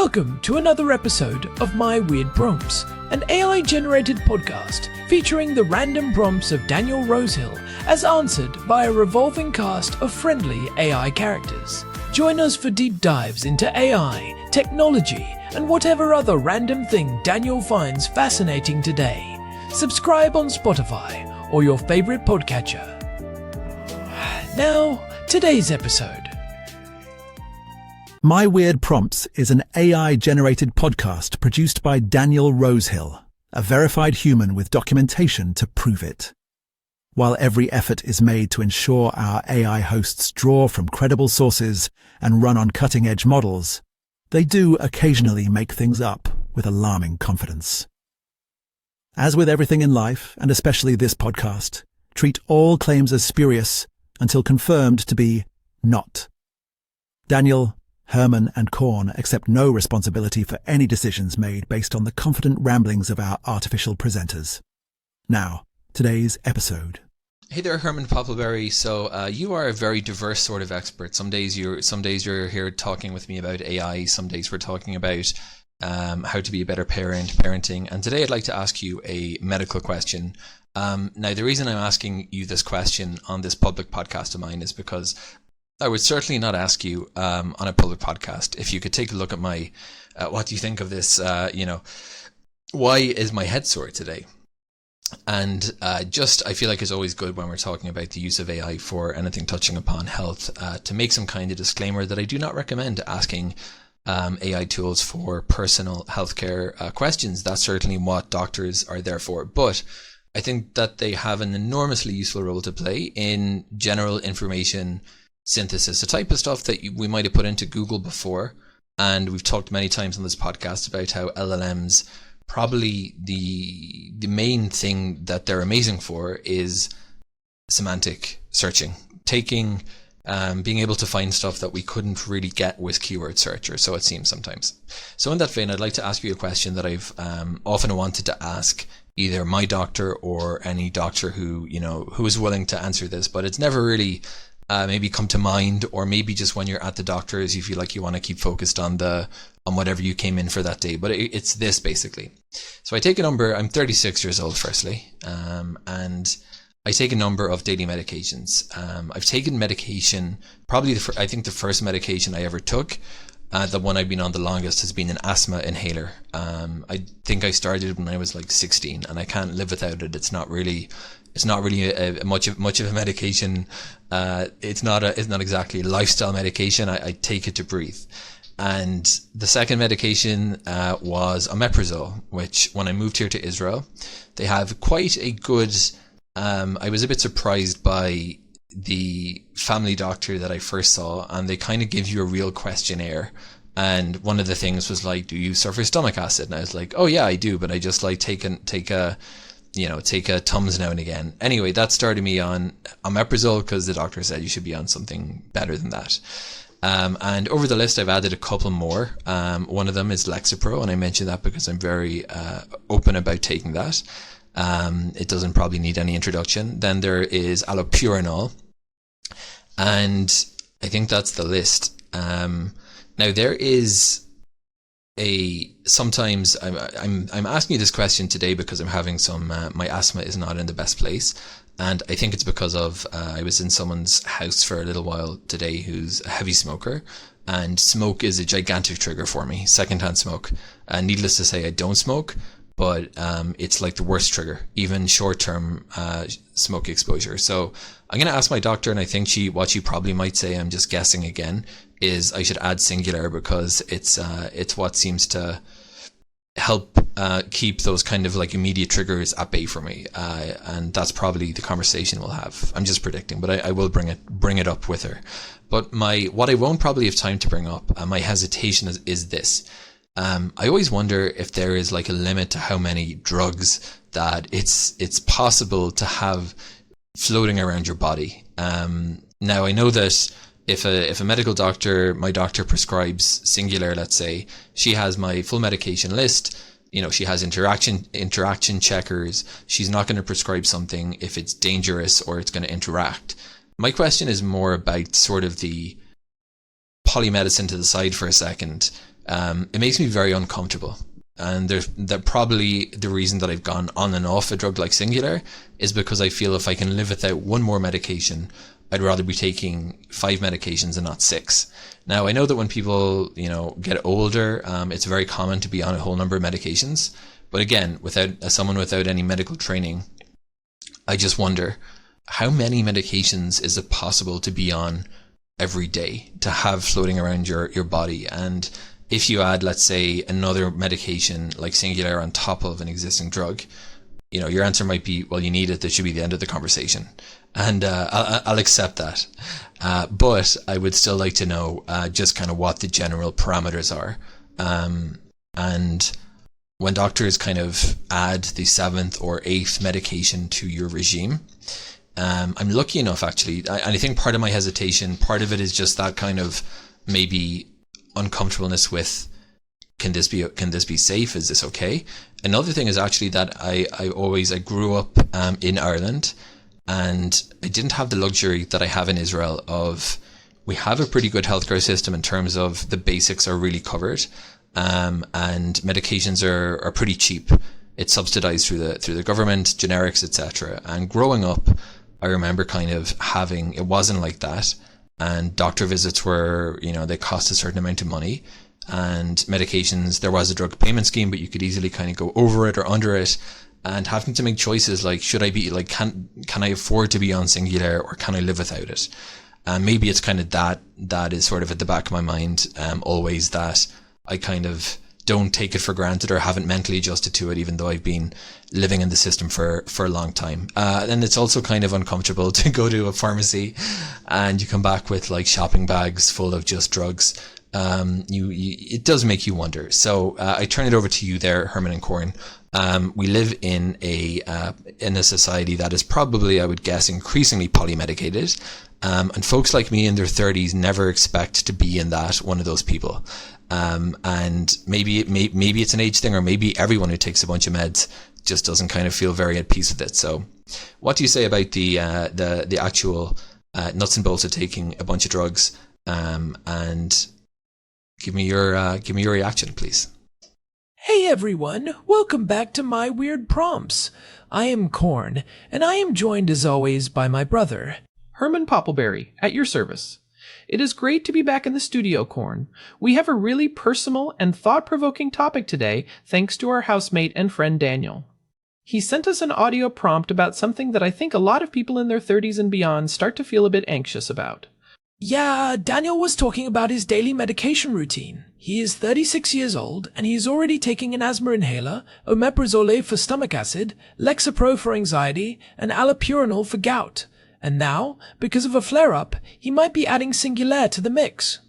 Welcome to another episode of My Weird Prompts, an AI-generated podcast featuring the random prompts of Daniel Rosehill as answered by a revolving cast of friendly AI characters. Join us for deep dives into AI, technology, and whatever other random thing Daniel finds fascinating today. Subscribe on Spotify or your favorite podcatcher. Now, today's episode. My Weird Prompts is an AI-generated podcast produced by Daniel Rosehill, a verified human with documentation to prove it. While every effort is made to ensure our AI hosts draw from credible sources and run on cutting-edge models, they do occasionally make things up with alarming confidence. As with everything in life, and especially this podcast, treat all claims as spurious until confirmed to be not. Daniel, Herman and Corn accept no responsibility for any decisions made based on the confident ramblings of our artificial presenters. Now, today's episode. Hey there, Herman Poppleberry. So you are a very diverse sort of expert. Some days you're here talking with me about AI. Some days we're talking about how to be a better parenting. And today I'd like to ask you a medical question. Now, the reason I'm asking you this question on this public podcast of mine is because I would certainly not ask you on a public podcast if you could take a look at my, what do you think of this, why is my head sore today? And I feel like it's always good when we're talking about the use of AI for anything touching upon health to make some kind of disclaimer that I do not recommend asking AI tools for personal healthcare questions. That's certainly what doctors are there for. But I think that they have an enormously useful role to play in general information synthesis, the type of stuff that we might have put into Google before. And we've talked many times on this podcast about how LLMs, probably the main thing that they're amazing for is semantic searching, being able to find stuff that we couldn't really get with keyword search, or so it seems sometimes. So in that vein, I'd like to ask you a question that I've often wanted to ask either my doctor or any doctor who is willing to answer this, but it's never really maybe come to mind, or maybe just when you're at the doctor's you feel like you want to keep focused on whatever you came in for that day. But it's this basically. So I take a number. I'm 36 years old firstly, and I take a number of daily medications. I've taken medication, probably I think the first medication I ever took, the one I've been on the longest, has been an asthma inhaler. I think I started when I was like 16, and I can't live without it. It's not really much of a medication. It's not exactly a lifestyle medication. I take it to breathe. And the second medication was omeprazole, which when I moved here to Israel, they have quite a good. I was a bit surprised by the family doctor that I first saw, and they kind of give you a real questionnaire. And one of the things was like, do you suffer stomach acid? And I was like, oh yeah, I do, but I just like take a Tums now and again. Anyway, that started me on omeprazole because the doctor said you should be on something better than that. And over the list, I've added a couple more. One of them is Lexapro, and I mention that because I'm very open about taking that. It doesn't probably need any introduction. Then there is allopurinol, and I think that's the list. Now there is sometimes I'm asking you this question today because I'm having some my asthma is not in the best place, and I think it's because of I was in someone's house for a little while today who's a heavy smoker, and smoke is a gigantic trigger for me, secondhand smoke. Needless to say, I don't smoke, but it's like the worst trigger, even short-term smoke exposure. So I'm going to ask my doctor, and I think what she probably might say, I'm just guessing again, is I should add Singular because it's what seems to help keep those kind of like immediate triggers at bay for me, and that's probably the conversation we'll have. I'm just predicting, but I will bring it up with her. But what I won't probably have time to bring up, my hesitation is this. I always wonder if there is like a limit to how many drugs that it's possible to have floating around your body. Now I know that if a medical doctor, my doctor prescribes Singular, let's say, she has my full medication list. She has interaction checkers. She's not going to prescribe something if it's dangerous or it's going to interact. My question is more about sort of the polymedicine to the side for a second. it makes me very uncomfortable. And that probably the reason that I've gone on and off a drug like Singular is because I feel if I can live without one more medication, I'd rather be taking 5 medications and not 6. Now, I know that when people, get older, it's very common to be on a whole number of medications. But again, as someone without any medical training, I just wonder, how many medications is it possible to be on every day, to have floating around your body? And if you add, let's say, another medication like Singular on top of an existing drug, your answer might be, well, you need it. That should be the end of the conversation. And I'll accept that. But I would still like to know just kind of what the general parameters are. And when doctors kind of add the 7th or 8th medication to your regime, I'm lucky enough, actually. And I think part of my hesitation, part of it is just that kind of maybe uncomfortableness with, can this be safe? Is this okay? Another thing is actually that I grew up in Ireland, and I didn't have the luxury that I have in Israel of, we have a pretty good healthcare system in terms of the basics are really covered, and medications are pretty cheap. It's subsidized through the government, generics, etc. And growing up, I remember kind of it wasn't like that. And doctor visits were, they cost a certain amount of money, and medications, there was a drug payment scheme, but you could easily kind of go over it or under it, and having to make choices like, should I be like, can I afford to be on Singular, or can I live without it? And maybe it's kind of that is sort of at the back of my mind, always, that I kind of don't take it for granted or haven't mentally adjusted to it, even though I've been living in the system for a long time. And it's also kind of uncomfortable to go to a pharmacy and you come back with like shopping bags full of just drugs. It does make you wonder. So I turn it over to you there, Herman and Corn. We live in a society that is probably, I would guess, increasingly polymedicated. And folks like me in their 30s never expect to be one of those people. And maybe it's an age thing, or maybe everyone who takes a bunch of meds just doesn't kind of feel very at peace with it. So what do you say about the actual nuts and bolts of taking a bunch of drugs? And give me your reaction, please. Hey everyone, welcome back to My Weird Prompts. I am Corn, and I am joined as always by my brother, Herman Poppleberry, at your service. It is great to be back in the studio, Corn. We have a really personal and thought-provoking topic today, thanks to our housemate and friend Daniel. He sent us an audio prompt about something that I think a lot of people in their 30s and beyond start to feel a bit anxious about. Yeah, Daniel was talking about his daily medication routine. He is 36 years old, and he is already taking an asthma inhaler, omeprazole for stomach acid, Lexapro for anxiety, and allopurinol for gout. And now, because of a flare-up, he might be adding Singular to the mix.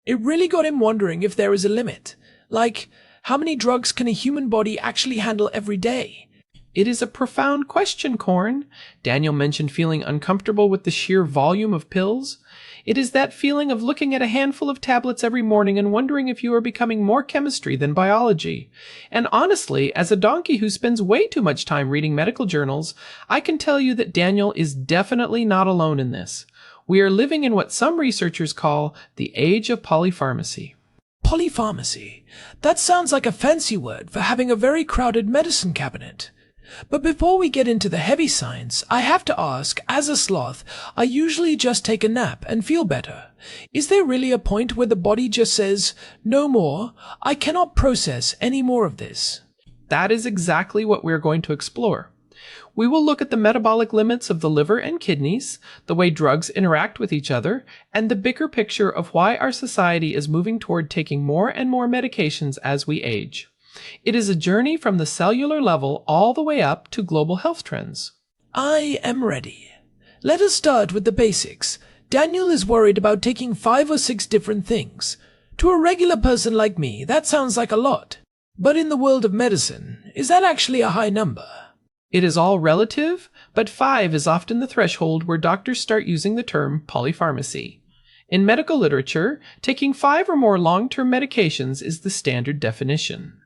It really got him wondering if there is a limit. Like, how many drugs can a human body actually handle every day? It is a profound question, Corn. Daniel mentioned feeling uncomfortable with the sheer volume of pills. It is that feeling of looking at a handful of tablets every morning and wondering if you are becoming more chemistry than biology. And honestly, as a donkey who spends way too much time reading medical journals, I can tell you that Daniel is definitely not alone in this. We are living in what some researchers call the age of polypharmacy. Polypharmacy? That sounds like a fancy word for having a very crowded medicine cabinet. But before we get into the heavy science, I have to ask, as a sloth, I usually just take a nap and feel better. Is there really a point where the body just says, no more, I cannot process any more of this? That is exactly what we're going to explore. We will look at the metabolic limits of the liver and kidneys, the way drugs interact with each other, and the bigger picture of why our society is moving toward taking more and more medications as we age. It is a journey from the cellular level all the way up to global health trends. I am ready. Let us start with the basics. Daniel is worried about taking 5 or 6 different things. To a regular person like me, that sounds like a lot. But in the world of medicine, is that actually a high number? It is all relative, but 5 is often the threshold where doctors start using the term polypharmacy. In medical literature, taking 5 or more long-term medications is the standard definition.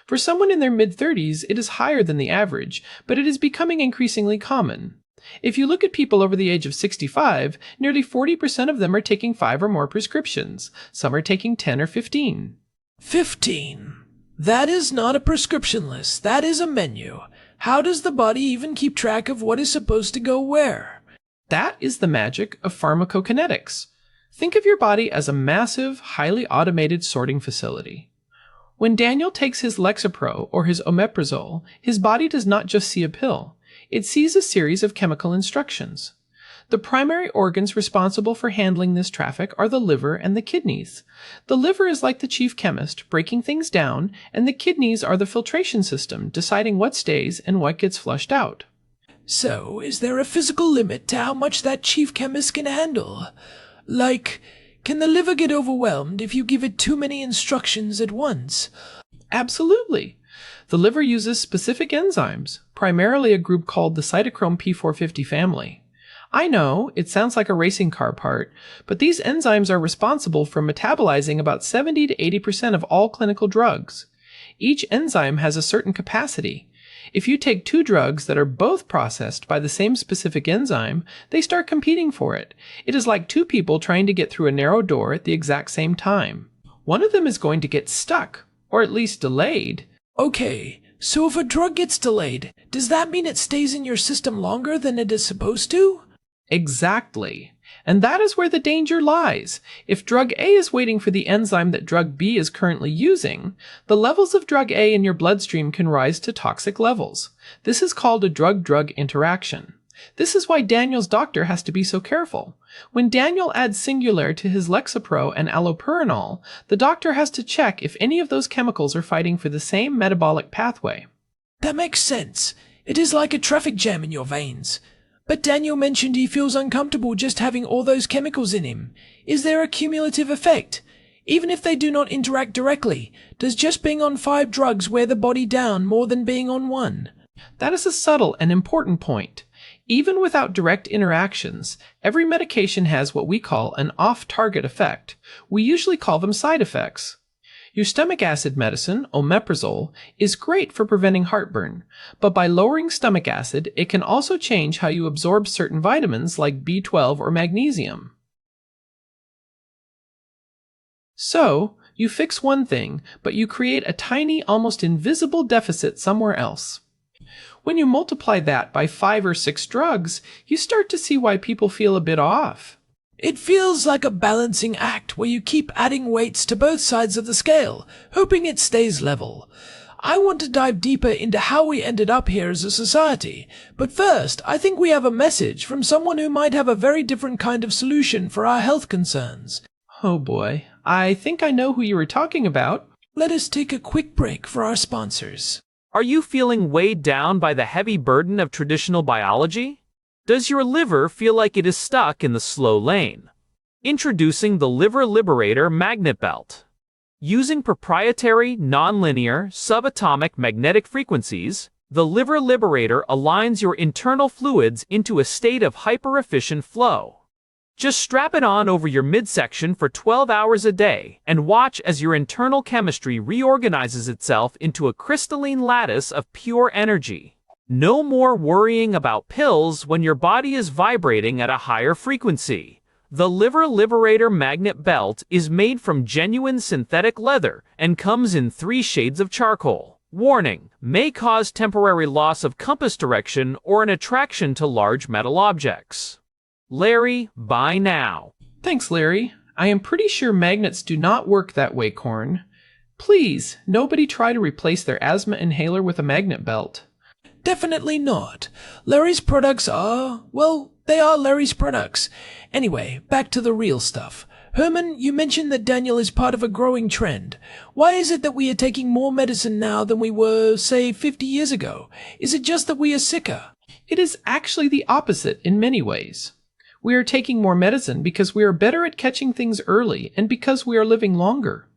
For someone in their mid-30s, it is higher than the average, but it is becoming increasingly common. If you look at people over the age of 65, nearly 40% of them are taking 5 or more prescriptions. Some are taking 10 or 15. 15. That is not a prescription list, that is a menu. How does the body even keep track of what is supposed to go where? That is the magic of pharmacokinetics. Think of your body as a massive, highly automated sorting facility. When Daniel takes his Lexapro or his omeprazole, his body does not just see a pill. It sees a series of chemical instructions. The primary organs responsible for handling this traffic are the liver and the kidneys. The liver is like the chief chemist, breaking things down, and the kidneys are the filtration system, deciding what stays and what gets flushed out. So, is there a physical limit to how much that chief chemist can handle? Like, can the liver get overwhelmed if you give it too many instructions at once? Absolutely. The liver uses specific enzymes, primarily a group called the cytochrome P450 family. I know, it sounds like a racing car part, but these enzymes are responsible for metabolizing about 70 to 80% of all clinical drugs. Each enzyme has a certain capacity. If you take two drugs that are both processed by the same specific enzyme, they start competing for it. It is like two people trying to get through a narrow door at the exact same time. One of them is going to get stuck, or at least delayed. Okay, so if a drug gets delayed, does that mean it stays in your system longer than it is supposed to? Exactly. And that is where the danger lies. If drug A is waiting for the enzyme that drug B is currently using, the levels of drug A in your bloodstream can rise to toxic levels. This is called a drug-drug interaction. This is why Daniel's doctor has to be so careful. When Daniel adds Singulair to his Lexapro and allopurinol, the doctor has to check if any of those chemicals are fighting for the same metabolic pathway. That makes sense. It is like a traffic jam in your veins. But Daniel mentioned he feels uncomfortable just having all those chemicals in him. Is there a cumulative effect? Even if they do not interact directly, does just being on 5 drugs wear the body down more than being on one? That is a subtle and important point. Even without direct interactions, every medication has what we call an off-target effect. We usually call them side effects. Your stomach acid medicine, omeprazole, is great for preventing heartburn, but by lowering stomach acid, it can also change how you absorb certain vitamins like B12 or magnesium. So, you fix one thing, but you create a tiny, almost invisible deficit somewhere else. When you multiply that by 5 or 6 drugs, you start to see why people feel a bit off. It feels like a balancing act where you keep adding weights to both sides of the scale, hoping it stays level. I want to dive deeper into how we ended up here as a society, but first, I think we have a message from someone who might have a very different kind of solution for our health concerns. Oh boy, I think I know who you were talking about. Let us take a quick break for our sponsors. Are you feeling weighed down by the heavy burden of traditional biology? Does your liver feel like it is stuck in the slow lane? Introducing the Liver Liberator Magnet Belt. Using proprietary, nonlinear, subatomic magnetic frequencies, the Liver Liberator aligns your internal fluids into a state of hyper-efficient flow. Just strap it on over your midsection for 12 hours a day and watch as your internal chemistry reorganizes itself into a crystalline lattice of pure energy. No more worrying about pills when your body is vibrating at a higher frequency. The Liver Liberator Magnet Belt is made from genuine synthetic leather and comes in 3 shades of charcoal. Warning: may cause temporary loss of compass direction or an attraction to large metal objects. Larry, buy now. Thanks, Larry. I am pretty sure magnets do not work that way, Corn. Please, nobody try to replace their asthma inhaler with a magnet belt. Definitely not. Larry's products are, well, they are Larry's products. Anyway, back to the real stuff. Herman, you mentioned that Daniel is part of a growing trend. Why is it that we are taking more medicine now than we were, say, 50 years ago? Is it just that we are sicker? It is actually the opposite in many ways. We are taking more medicine because we are better at catching things early and because we are living longer.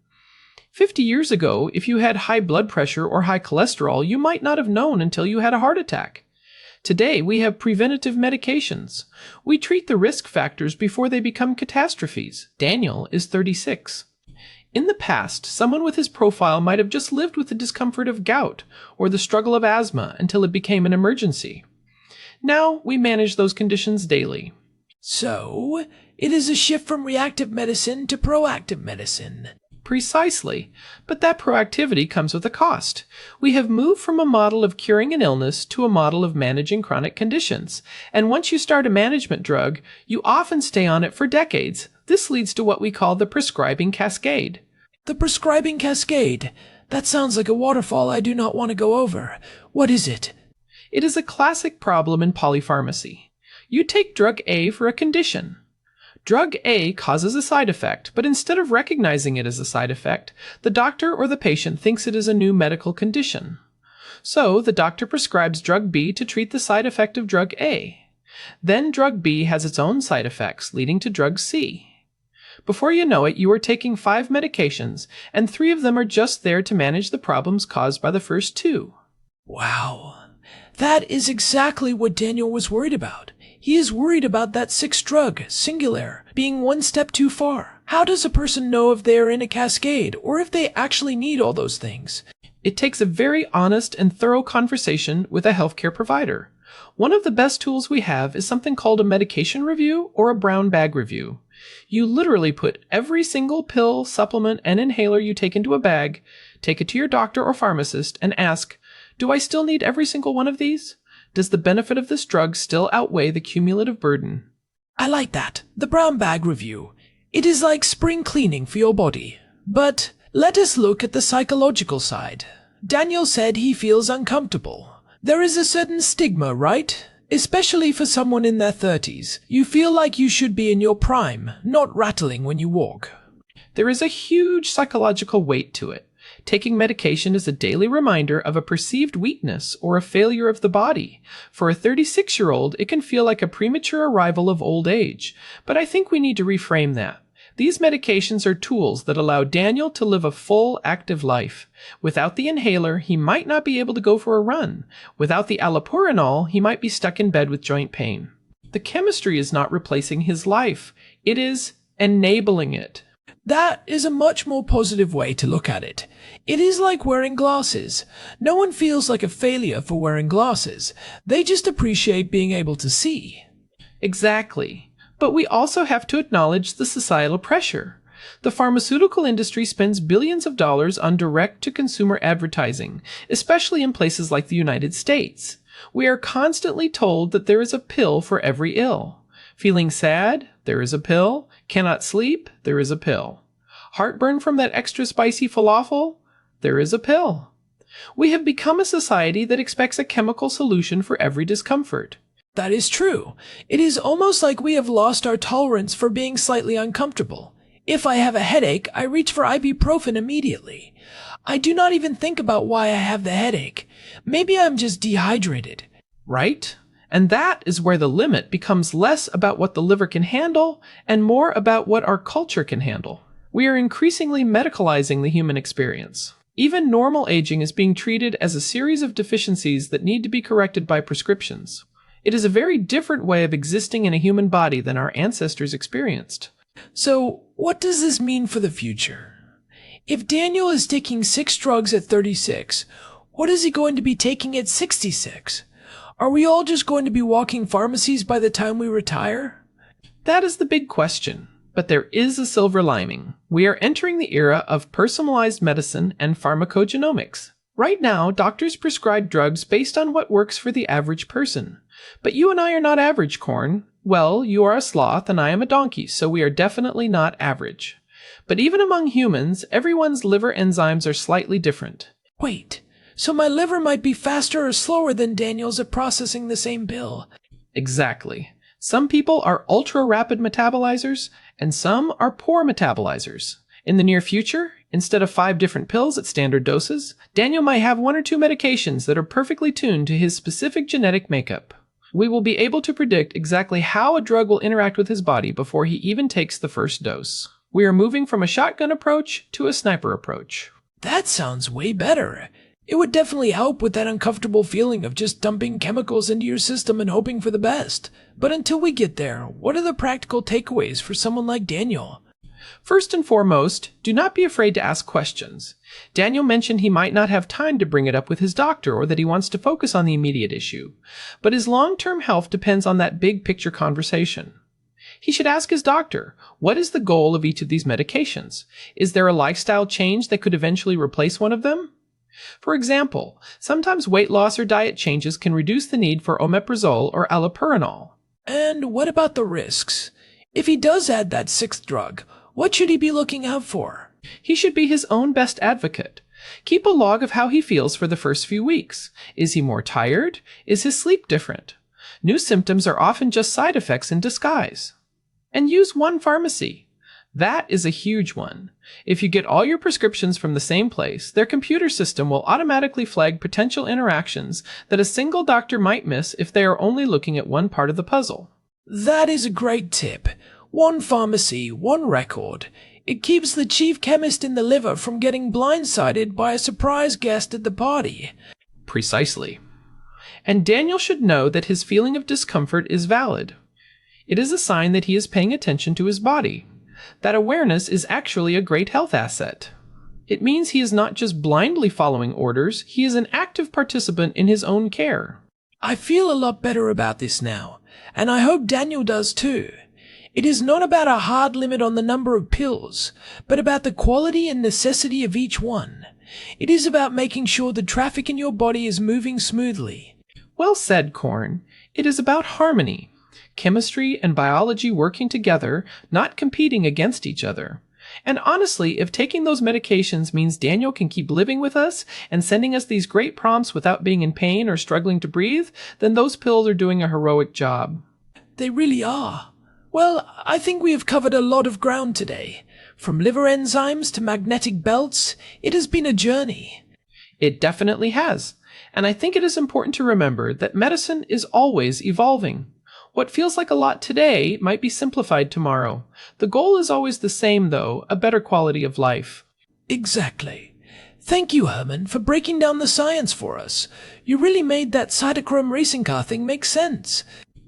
50 years ago, if you had high blood pressure or high cholesterol, you might not have known until you had a heart attack. Today, we have preventative medications. We treat the risk factors before they become catastrophes. Daniel is 36. In the past, someone with his profile might have just lived with the discomfort of gout or the struggle of asthma until it became an emergency. Now, we manage those conditions daily. So, it is a shift from reactive medicine to proactive medicine. Precisely. But that proactivity comes with a cost. We have moved from a model of curing an illness to a model of managing chronic conditions. And once you start a management drug, you often stay on it for decades. This leads to what we call the prescribing cascade. The prescribing cascade. That sounds like a waterfall I do not want to go over. What is it? It is a classic problem in polypharmacy. You take drug A for a condition. Drug A causes a side effect, but instead of recognizing it as a side effect, the doctor or the patient thinks it is a new medical condition. So, the doctor prescribes drug B to treat the side effect of drug A. Then drug B has its own side effects, leading to drug C. Before you know it, you are taking 5 medications, and 3 of them are just there to manage the problems caused by the first 2. Wow. That is exactly what Daniel was worried about. He is worried about that 6th drug, singular, being one step too far. How does a person know if they are in a cascade, or if they actually need all those things? It takes a very honest and thorough conversation with a healthcare provider. One of the best tools we have is something called a medication review or a brown bag review. You literally put every single pill, supplement, and inhaler you take into a bag, take it to your doctor or pharmacist, and ask, do I still need every single one of these? Does the benefit of this drug still outweigh the cumulative burden? I like that. The brown bag review. It is like spring cleaning for your body. But let us look at the psychological side. Daniel said he feels uncomfortable. There is a certain stigma, right? Especially for someone in their 30s. You feel like you should be in your prime, not rattling when you walk. There is a huge psychological weight to it. Taking medication is a daily reminder of a perceived weakness or a failure of the body. For a 36-year-old, it can feel like a premature arrival of old age. But I think we need to reframe that. These medications are tools that allow Daniel to live a full, active life. Without the inhaler, he might not be able to go for a run. Without the allopurinol, he might be stuck in bed with joint pain. The chemistry is not replacing his life. It is enabling it. That is a much more positive way to look at it. It is like wearing glasses. No one feels like a failure for wearing glasses. They just appreciate being able to see. Exactly. But we also have to acknowledge the societal pressure. The pharmaceutical industry spends billions of dollars on direct-to-consumer advertising, especially in places like the United States. We are constantly told that there is a pill for every ill. Feeling sad? There is a pill. Cannot sleep? There is a pill. Heartburn from that extra spicy falafel? There is a pill. We have become a society that expects a chemical solution for every discomfort. That is true. It is almost like we have lost our tolerance for being slightly uncomfortable. If I have a headache, I reach for ibuprofen immediately. I do not even think about why I have the headache. Maybe I'm just dehydrated. Right? And that is where the limit becomes less about what the liver can handle and more about what our culture can handle. We are increasingly medicalizing the human experience. Even normal aging is being treated as a series of deficiencies that need to be corrected by prescriptions. It is a very different way of existing in a human body than our ancestors experienced. So, what does this mean for the future? If Daniel is taking 6 drugs at 36, what is he going to be taking at 66? Are we all just going to be walking pharmacies by the time we retire? That is the big question. But there is a silver lining. We are entering the era of personalized medicine and pharmacogenomics. Right now, doctors prescribe drugs based on what works for the average person. But you and I are not average, Corn. Well, you are a sloth and I am a donkey, so we are definitely not average. But even among humans, everyone's liver enzymes are slightly different. Wait, so my liver might be faster or slower than Daniel's at processing the same pill? Exactly. Some people are ultra-rapid metabolizers, and some are poor metabolizers. In the near future, instead of 5 different pills at standard doses, Daniel might have 1 or 2 medications that are perfectly tuned to his specific genetic makeup. We will be able to predict exactly how a drug will interact with his body before he even takes the first dose. We are moving from a shotgun approach to a sniper approach. That sounds way better. It would definitely help with that uncomfortable feeling of just dumping chemicals into your system and hoping for the best. But until we get there, what are the practical takeaways for someone like Daniel? First and foremost, do not be afraid to ask questions. Daniel mentioned he might not have time to bring it up with his doctor or that he wants to focus on the immediate issue. But his long-term health depends on that big picture conversation. He should ask his doctor, what is the goal of each of these medications? Is there a lifestyle change that could eventually replace one of them? For example, sometimes weight loss or diet changes can reduce the need for omeprazole or allopurinol. And what about the risks? If he does add that sixth drug, what should he be looking out for? He should be his own best advocate. Keep a log of how he feels for the first few weeks. Is he more tired? Is his sleep different? New symptoms are often just side effects in disguise. And use one pharmacy. That is a huge one. If you get all your prescriptions from the same place, their computer system will automatically flag potential interactions that a single doctor might miss if they are only looking at one part of the puzzle. That is a great tip. One pharmacy, one record. It keeps the chief chemist in the liver from getting blindsided by a surprise guest at the party. Precisely. And Daniel should know that his feeling of discomfort is valid. It is a sign that he is paying attention to his body. That awareness is actually a great health asset. It means he is not just blindly following orders, he is an active participant in his own care. I feel a lot better about this now, and I hope Daniel does too. It is not about a hard limit on the number of pills, but about the quality and necessity of each one. It is about making sure the traffic in your body is moving smoothly. Well said, Corn. It is about harmony. Chemistry and biology working together, not competing against each other. And honestly, if taking those medications means Daniel can keep living with us and sending us these great prompts without being in pain or struggling to breathe, then those pills are doing a heroic job. They really are. Well, I think we have covered a lot of ground today. From liver enzymes to magnetic belts, it has been a journey. It definitely has. And I think it is important to remember that medicine is always evolving. What feels like a lot today might be simplified tomorrow. The goal is always the same, though, a better quality of life. Exactly. Thank you, Herman, for breaking down the science for us. You really made that cytochrome racing car thing make sense.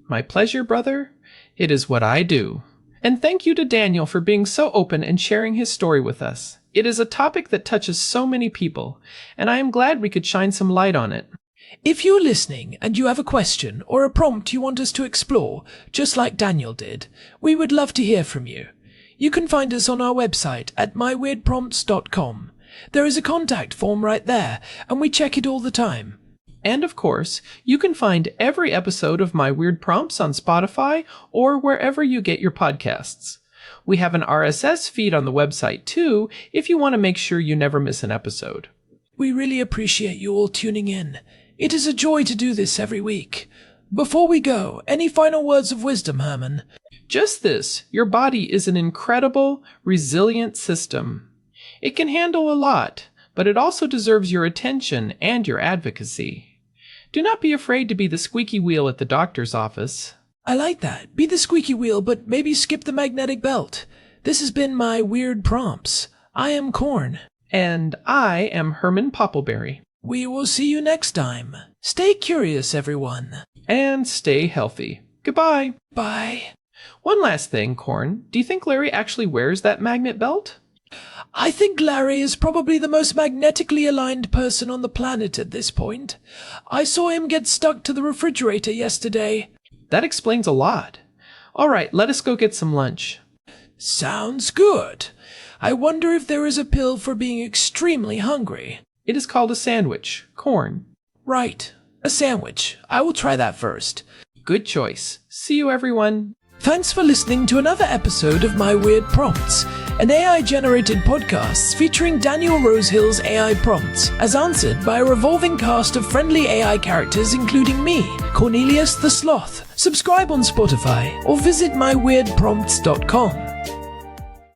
My pleasure, brother. It is what I do. And thank you to Daniel for being so open and sharing his story with us. It is a topic that touches so many people, and I am glad we could shine some light on it. If you're listening and you have a question or a prompt you want us to explore, just like Daniel did, we would love to hear from you. You can find us on our website at myweirdprompts.com. There is a contact form right there, and we check it all the time. And of course, you can find every episode of My Weird Prompts on Spotify or wherever you get your podcasts. We have an RSS feed on the website too, if you want to make sure you never miss an episode. We really appreciate you all tuning in. It is a joy to do this every week. Before we go, any final words of wisdom, Herman? Just this, your body is an incredible, resilient system. It can handle a lot, but it also deserves your attention and your advocacy. Do not be afraid to be the squeaky wheel at the doctor's office. I like that. Be the squeaky wheel, but maybe skip the magnetic belt. This has been My Weird Prompts. I am Corn. And I am Herman Poppleberry. We will see you next time. Stay curious, everyone. And stay healthy. Goodbye. Bye. One last thing, Corn. Do you think Larry actually wears that magnet belt? I think Larry is probably the most magnetically aligned person on the planet at this point. I saw him get stuck to the refrigerator yesterday. That explains a lot. All right, let us go get some lunch. Sounds good. I wonder if there is a pill for being extremely hungry. It is called a sandwich. Corn. Right. A sandwich. I will try that first. Good choice. See you, everyone. Thanks for listening to another episode of My Weird Prompts, an AI-generated podcast featuring Daniel Rosehill's AI prompts, as answered by a revolving cast of friendly AI characters including me, Cornelius the Sloth. Subscribe on Spotify or visit myweirdprompts.com.